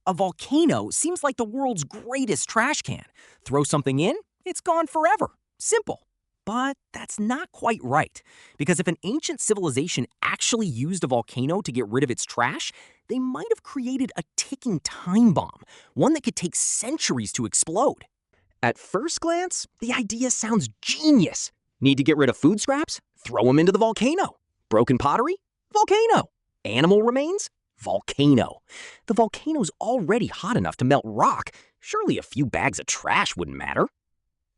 A volcano seems like the world's greatest trash can. Throw something in, it's gone forever. Simple. But that's not quite right, because if an ancient civilization actually used a volcano to get rid of its trash, they might have created a ticking time bomb, one that could take centuries to explode. At first glance, the idea sounds genius. Need to get rid of food scraps? Throw them into the volcano. Broken pottery? Volcano. Animal remains? Volcano. The volcano's already hot enough to melt rock. Surely a few bags of trash wouldn't matter.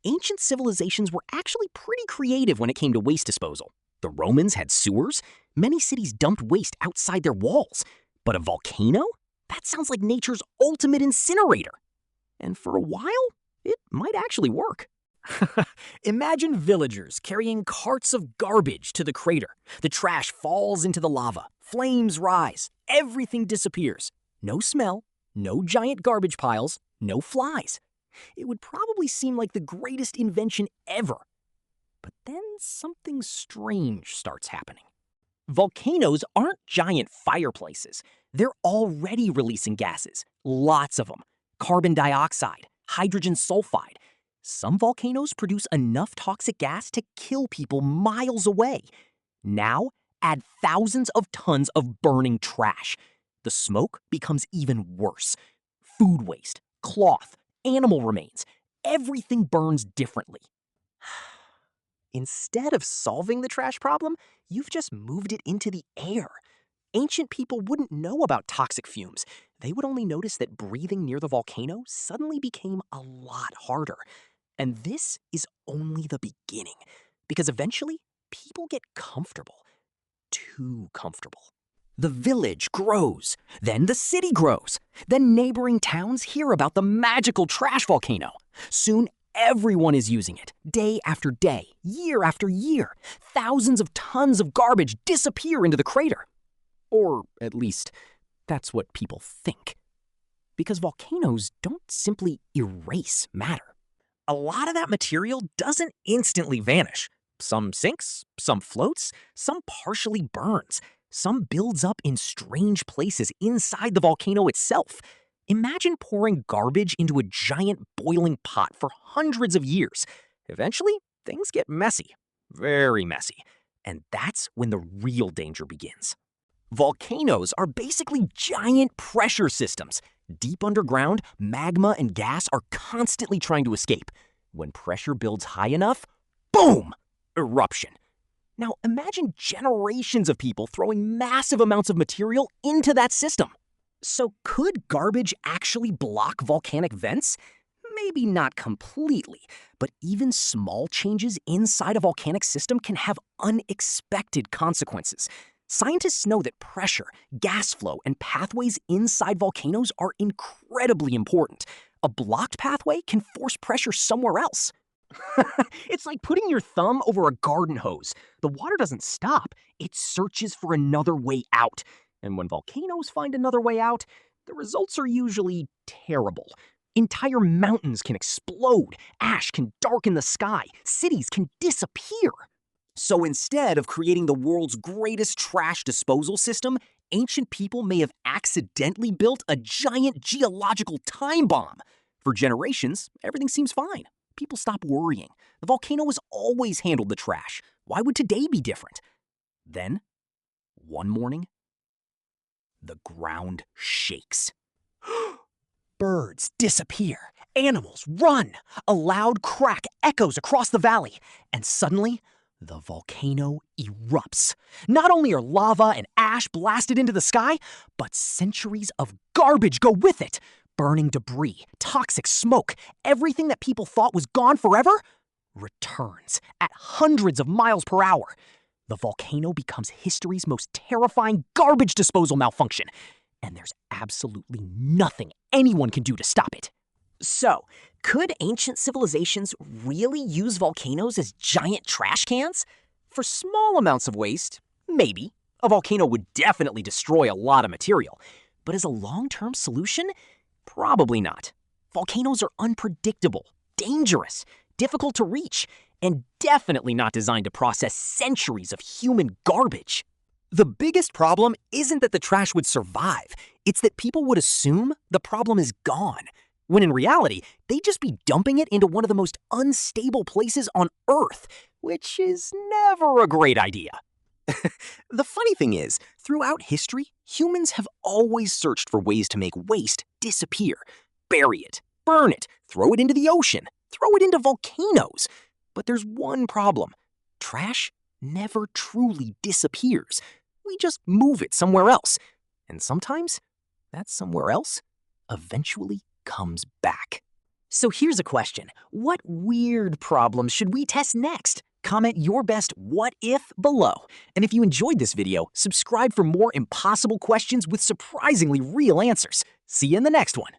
Ancient civilizations were actually pretty creative when it came to waste disposal. The Romans had sewers. Many cities dumped waste outside their walls. But a volcano? That sounds like nature's ultimate incinerator. And for a while, it might actually work. Imagine villagers carrying carts of garbage to the crater. The trash falls into the lava. Flames rise. Everything disappears. No smell, no giant garbage piles, no flies. It would probably seem like the greatest invention ever. But then something strange starts happening. Volcanoes aren't giant fireplaces. They're already releasing gases, lots of them. Carbon dioxide, hydrogen sulfide. Some volcanoes produce enough toxic gas to kill people miles away. Now, add thousands of tons of burning trash. The smoke becomes even worse. Food waste, cloth, animal remains, everything burns differently. Instead of solving the trash problem, you've just moved it into the air. Ancient people wouldn't know about toxic fumes. They would only notice that breathing near the volcano suddenly became a lot harder. And this is only the beginning, because eventually people get comfortable. Too comfortable. The village grows, then the city grows. Then neighboring towns hear about the magical trash volcano. Soon everyone is using it, day after day, year after year. Thousands of tons of garbage disappear into the crater. Or at least, that's what people think. Because volcanoes don't simply erase matter. A lot of that material doesn't instantly vanish. Some sinks, some floats, some partially burns. Some builds up in strange places inside the volcano itself. Imagine pouring garbage into a giant boiling pot for hundreds of years. Eventually, things get messy. Very messy. And that's when the real danger begins. Volcanoes are basically giant pressure systems. Deep underground, magma and gas are constantly trying to escape. When pressure builds high enough, boom! Eruption. Now imagine generations of people throwing massive amounts of material into that system. So could garbage actually block volcanic vents? Maybe not completely, but even small changes inside a volcanic system can have unexpected consequences. Scientists know that pressure, gas flow, and pathways inside volcanoes are incredibly important. A blocked pathway can force pressure somewhere else. It's like putting your thumb over a garden hose. The water doesn't stop, it searches for another way out. And when volcanoes find another way out, the results are usually terrible. Entire mountains can explode, ash can darken the sky, cities can disappear. So instead of creating the world's greatest trash disposal system, ancient people may have accidentally built a giant geological time bomb. For generations, everything seems fine. People stop worrying. The volcano has always handled the trash. Why would today be different? Then, one morning, the ground shakes. Birds disappear. Animals run. A loud crack echoes across the valley. And suddenly, the volcano erupts. Not only are lava and ash blasted into the sky, but centuries of garbage go with it. Burning debris, toxic smoke, everything that people thought was gone forever returns at hundreds of miles per hour. The volcano becomes history's most terrifying garbage disposal malfunction, and there's absolutely nothing anyone can do to stop it. So, could ancient civilizations really use volcanoes as giant trash cans? For small amounts of waste, maybe. A volcano would definitely destroy a lot of material. But as a long-term solution, probably not. Volcanoes are unpredictable, dangerous, difficult to reach, and definitely not designed to process centuries of human garbage. The biggest problem isn't that the trash would survive, It's that people would assume the problem is gone, when in reality, they'd just be dumping it into one of the most unstable places on Earth, which is never a great idea. The funny thing is, throughout history, humans have always searched for ways to make waste disappear. Bury it, burn it, throw it into the ocean, throw it into volcanoes. But there's one problem. Trash never truly disappears. We just move it somewhere else. And sometimes, that somewhere else eventually comes back. So here's a question. What weird problems should we test next? Comment your best what if below. And if you enjoyed this video, subscribe for more impossible questions with surprisingly real answers. See you in the next one.